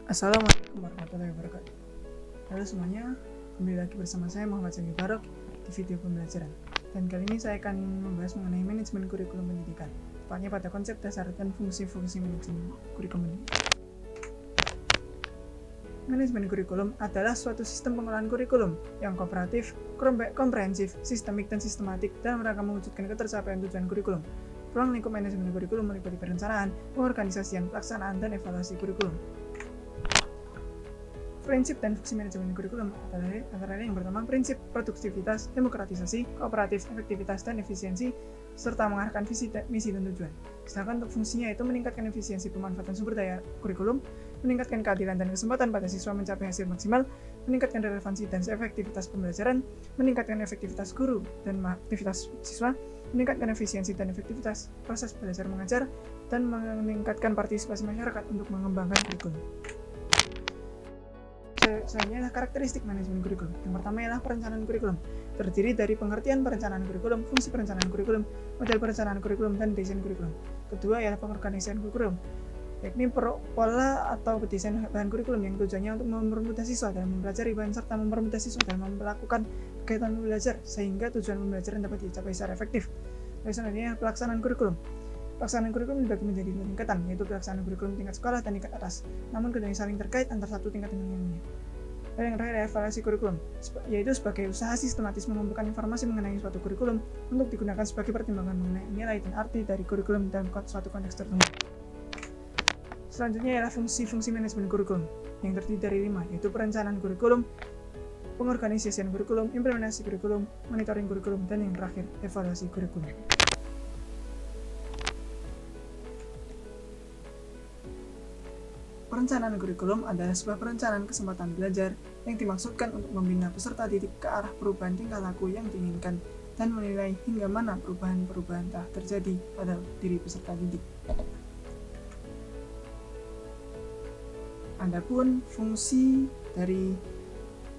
Assalamualaikum warahmatullahi wabarakatuh. Halo semuanya, kembali lagi bersama saya Muhammad Sami Barok di video pembelajaran. Dan kali ini saya akan membahas mengenai manajemen kurikulum pendidikan, tepatnya pada konsep dasar dan fungsi-fungsi manajemen kurikulum pendidikan. Manajemen kurikulum adalah suatu sistem pengelolaan kurikulum yang kooperatif, komprehensif, sistemik, dan sistematik dalam rangka mewujudkan ketercapaian tujuan kurikulum. Ruang lingkup manajemen kurikulum meliputi perencanaan, pengorganisasian, pelaksanaan, dan evaluasi kurikulum. Prinsip dan fungsi manajemen kurikulum antara lain yang pertama, prinsip produktivitas, demokratisasi, kooperatif, efektivitas, dan efisiensi, serta mengarahkan misi dan tujuan. Sedangkan untuk fungsinya itu meningkatkan efisiensi pemanfaatan sumber daya kurikulum, meningkatkan keadilan dan kesempatan pada siswa mencapai hasil maksimal, meningkatkan relevansi dan efektivitas pembelajaran, meningkatkan efektivitas guru dan aktivitas siswa, meningkatkan efisiensi dan efektivitas proses belajar mengajar, dan meningkatkan partisipasi masyarakat untuk mengembangkan kurikulum. Selanjutnya adalah karakteristik manajemen kurikulum. Yang pertama ialah perencanaan kurikulum. Terdiri dari pengertian perencanaan kurikulum, fungsi perencanaan kurikulum, model perencanaan kurikulum, dan desain kurikulum. Kedua ialah pengorganisasian kurikulum, yakni pola atau desain bahan kurikulum yang tujuannya untuk mempermudah siswa dalam mempelajari bahan serta mempermudah siswa dalam melakukan kegiatan belajar sehingga tujuan pembelajaran dapat dicapai secara efektif. Selanjutnya pelaksanaan kurikulum. Pelaksanaan kurikulum dibagi menjadi dua tingkatan, yaitu pelaksanaan kurikulum tingkat sekolah dan tingkat atas, namun keduanya saling terkait antar satu tingkat dengan yang lainnya. Dan yang terakhir adalah evaluasi kurikulum, yaitu sebagai usaha sistematis mengumpulkan informasi mengenai suatu kurikulum untuk digunakan sebagai pertimbangan mengenai nilai dan arti dari kurikulum dalam suatu konteks tertentu. Selanjutnya adalah fungsi-fungsi manajemen kurikulum, yang terdiri dari 5, yaitu perencanaan kurikulum, pengorganisasian kurikulum, implementasi kurikulum, monitoring kurikulum, dan yang terakhir, evaluasi kurikulum. Perencanaan kurikulum adalah sebuah perencanaan kesempatan belajar yang dimaksudkan untuk membina peserta didik ke arah perubahan tingkah laku yang diinginkan dan menilai hingga mana perubahan-perubahan telah terjadi pada diri peserta didik. Adapun fungsi dari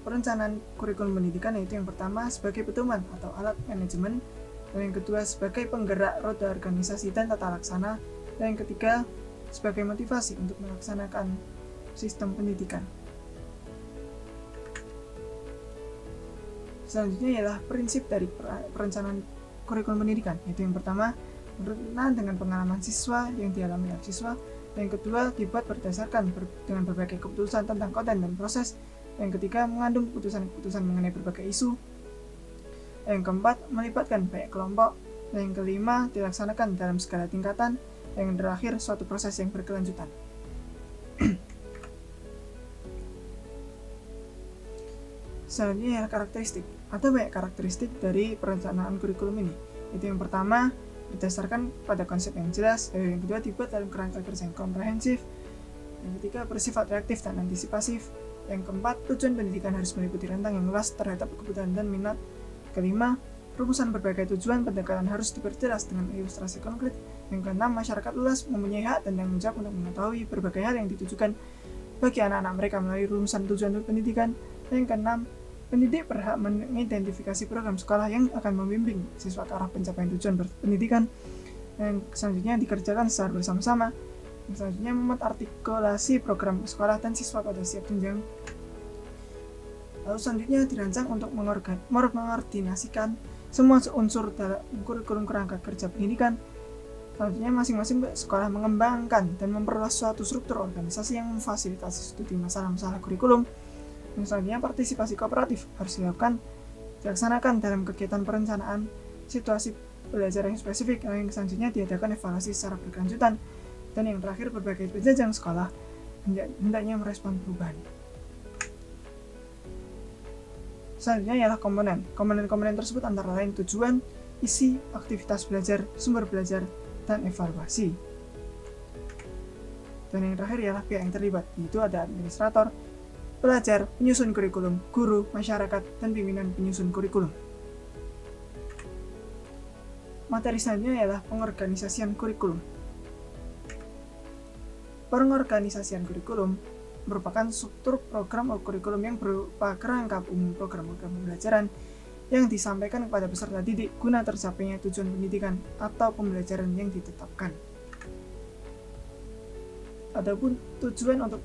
perencanaan kurikulum pendidikan yaitu yang pertama sebagai pedoman atau alat manajemen, dan yang kedua sebagai penggerak roda organisasi dan tata laksana, dan yang ketiga sebagai motivasi untuk melaksanakan sistem pendidikan. Selanjutnya ialah prinsip dari perencanaan kurikulum pendidikan, yaitu yang pertama berkenaan dengan pengalaman siswa yang dialami oleh siswa, dan yang kedua dibuat berdasarkan dengan berbagai keputusan tentang konten dan proses, dan yang ketiga mengandung keputusan-keputusan mengenai berbagai isu, dan yang keempat melibatkan banyak kelompok, dan yang kelima dilaksanakan dalam segala tingkatan, dan yang terakhir suatu proses yang berkelanjutan. Selanjutnya adalah karakteristik. Ada banyak karakteristik dari perencanaan kurikulum ini. Itu yang pertama berdasarkan pada konsep yang jelas, yang kedua dibuat dalam kerangka kerja yang komprehensif, yang ketiga bersifat reaktif dan antisipasif, yang keempat tujuan pendidikan harus meliputi rentang yang luas terhadap kebutuhan dan minat, kelima rumusan berbagai tujuan pendekatan harus diperjelas dengan ilustrasi konkret, yang keenam masyarakat luas mempunyai hak dan tanggung jawab untuk mengetahui berbagai hal yang ditujukan bagi anak-anak mereka melalui rumusan tujuan pendidikan, dan yang keenam pendidik berhak mengidentifikasi program sekolah yang akan membimbing siswa ke arah pencapaian tujuan pendidikan, dan selanjutnya dikerjakan secara bersama-sama, dan selanjutnya membuat artikulasi program sekolah dan siswa pada setiap jenjang. Lalu selanjutnya dirancang untuk mengordinasikan semua unsur dalam kurikulum kerangka kerja pendidikan. Selanjutnya masing-masing sekolah mengembangkan dan memperluas suatu struktur organisasi yang memfasilitasi studi masalah-masalah kurikulum. Dan selanjutnya partisipasi kooperatif harus dilaksanakan dalam kegiatan perencanaan situasi belajar yang spesifik, yang selanjutnya diadakan evaluasi secara berkelanjutan, dan yang terakhir berbagai jenjang sekolah hendaknya merespon perubahan. Selanjutnya ialah komponen. Komponen-komponen tersebut antara lain tujuan, isi, aktivitas belajar, sumber belajar, dan evaluasi. Dan yang terakhir ialah pihak yang terlibat, yaitu ada administrator, pelajar, penyusun kurikulum, guru, masyarakat, dan pimpinan penyusun kurikulum. Materi selanjutnya ialah pengorganisasian kurikulum. Pengorganisasian kurikulum merupakan struktur program kurikulum yang berupa kerangka umum program-program pembelajaran yang disampaikan kepada peserta didik guna tercapainya tujuan pendidikan atau pembelajaran yang ditetapkan. Adapun tujuan untuk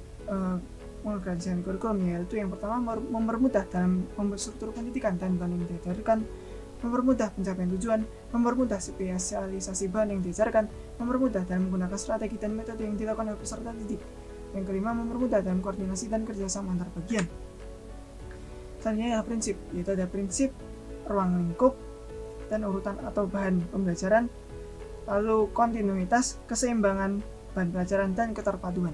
menggradiasikan kurikulum, yaitu yang pertama mempermudah dalam membuat struktur pendidikan dan bahan yang diajarkan, mempermudah pencapaian tujuan, mempermudah spesialisasi bahan yang diajarkan, mempermudah dalam menggunakan strategi dan metode yang dilakukan oleh peserta didik. Yang kelima, mempermudah dalam koordinasi dan kerjasama antar bagian. Selanjutnya adalah prinsip, yaitu ada prinsip ruang lingkup dan urutan atau bahan pembelajaran, lalu kontinuitas, keseimbangan bahan pelajaran, dan keterpaduan.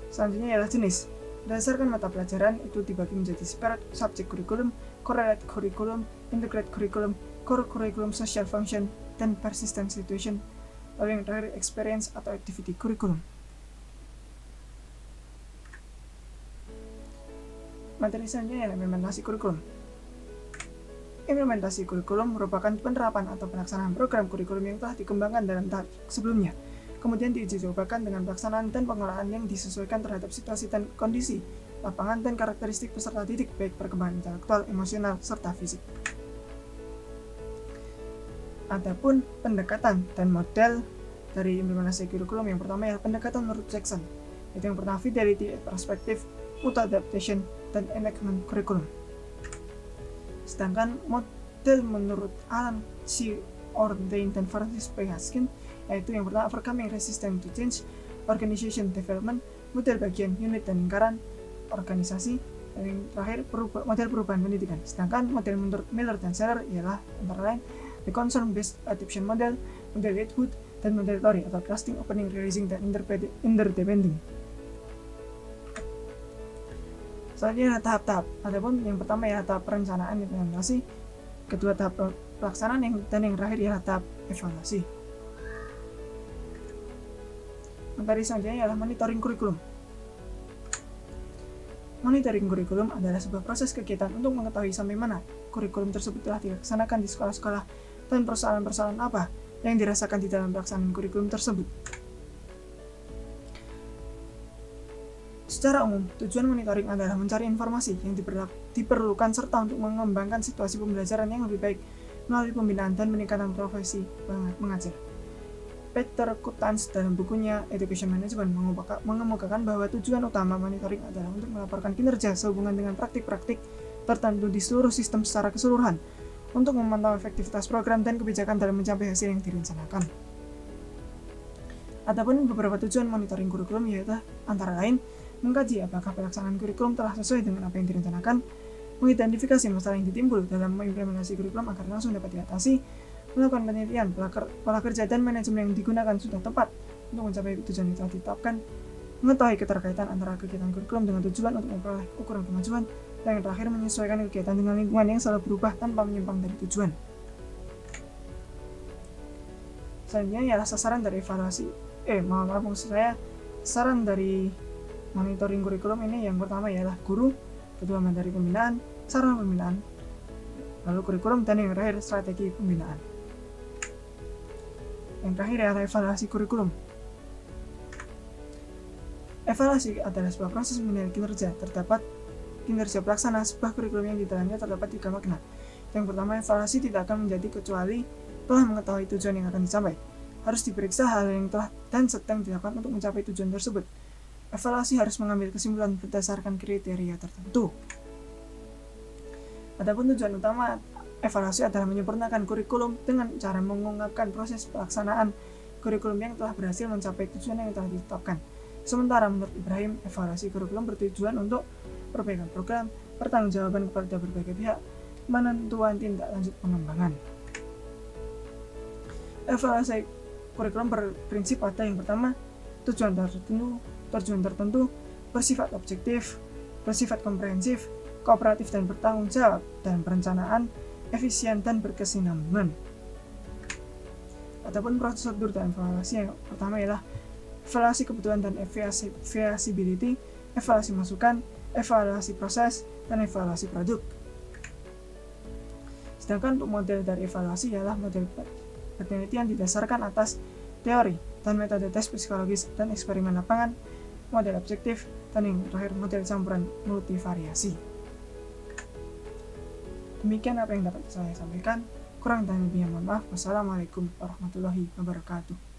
Selanjutnya adalah jenis. Berdasarkan mata pelajaran itu dibagi menjadi separate subject curriculum, correlate curriculum, integrate curriculum, core curriculum, social function, dan persistent situation. Lalu yang terakhir experience atau activity curriculum. Materi selanjutnya adalah implementasi kurikulum. Implementasi kurikulum merupakan penerapan atau pelaksanaan program kurikulum yang telah dikembangkan dalam tahap sebelumnya, kemudian diuji cobakan dengan pelaksanaan dan pengelolaan yang disesuaikan terhadap situasi dan kondisi lapangan dan karakteristik peserta didik, baik perkembangan intelektual, emosional, serta fisik. Adapun pendekatan dan model dari implementasi kurikulum, yang pertama adalah pendekatan menurut Jackson, yaitu yang pertama fidelity, perspective, mutual adaptation, dan enactment curriculum. Sedangkan model menurut Alan C. Ornstein dan Francis P. Haskin, yaitu yang pertama overcoming resistance to change, organization development, model bagian unit dan lingkaran organisasi, dan yang terakhir model perubahan pendidikan. Sedangkan model menurut Miller dan Seller ialah antara lain the concern based adaptation model, model Atwood, dan model Torrey atau clustering, opening, releasing, dan interdepending. Selanjutnya tahap-tahap. Adapun yang pertama ya tahap perencanaan implementasi, kedua tahap pelaksanaan, dan yang terakhir ialah tahap evaluasi. Materi selanjutnya adalah monitoring kurikulum. Monitoring kurikulum adalah sebuah proses kegiatan untuk mengetahui sampai mana kurikulum tersebut telah dilaksanakan di sekolah-sekolah dan persoalan-persoalan apa yang dirasakan di dalam pelaksanaan kurikulum tersebut. Secara umum, tujuan monitoring adalah mencari informasi yang diperlukan serta untuk mengembangkan situasi pembelajaran yang lebih baik melalui pembinaan dan peningkatan profesi mengajar. Peter Kutans dalam bukunya Education Management mengemukakan bahwa tujuan utama monitoring adalah untuk melaporkan kinerja sehubungan dengan praktik-praktik tertentu di seluruh sistem secara keseluruhan untuk memantau efektivitas program dan kebijakan dalam mencapai hasil yang direncanakan. Adapun beberapa tujuan monitoring kurikulum yaitu antara lain mengkaji apakah pelaksanaan kurikulum telah sesuai dengan apa yang direncanakan, mengidentifikasi masalah yang ditimbul dalam mengimplementasi kurikulum agar langsung dapat diatasi, melakukan penelitian, pola kerja dan manajemen yang digunakan sudah tepat untuk mencapai tujuan yang telah ditetapkan, mengetahui keterkaitan antara kegiatan kurikulum dengan tujuan untuk memperoleh ukuran kemajuan, dan yang terakhir menyesuaikan kegiatan dengan lingkungan yang selalu berubah tanpa menyimpang dari tujuan. Selanjutnya ialah sasaran dari evaluasi. Sasaran dari monitoring kurikulum ini yang pertama ialah guru, kedua materi pembinaan, sarana pembinaan, lalu kurikulum, dan yang terakhir strategi pembinaan. Yang terakhir adalah evaluasi kurikulum. Evaluasi adalah sebuah proses menilai kinerja. Terdapat kinerja pelaksana sebuah kurikulum yang di dalamnya terdapat 3 makna. Yang pertama, evaluasi tidak akan menjadi kecuali telah mengetahui tujuan yang akan dicapai. Harus diperiksa hal yang telah dan sedang dilakukan untuk mencapai tujuan tersebut. Evaluasi harus mengambil kesimpulan berdasarkan kriteria tertentu. Adapun tujuan utama evaluasi adalah menyempurnakan kurikulum dengan cara mengungkapkan proses pelaksanaan kurikulum yang telah berhasil mencapai tujuan yang telah ditetapkan. Sementara menurut Ibrahim, evaluasi kurikulum bertujuan untuk perbaikan program, pertanggungjawaban kepada berbagai pihak, penentuan tindak lanjut pengembangan. Evaluasi kurikulum berprinsip pada yang pertama, tujuan tertentu, bersifat objektif, bersifat komprehensif, kooperatif dan bertanggung jawab, dan perencanaan, efisien dan berkesinambungan. Adapun prosedur dan evaluasi yang pertama ialah evaluasi kebutuhan dan feasibility, evaluasi masukan, evaluasi proses, dan evaluasi produk. Sedangkan untuk model dari evaluasi ialah model penelitian didasarkan atas teori dan metode tes psikologis dan eksperimen lapangan, model objektif, dan yang terakhir model campuran multivariasi. Demikian apa yang dapat saya sampaikan. Kurang dan lebihnya mohon maaf. Wassalamualaikum warahmatullahi wabarakatuh.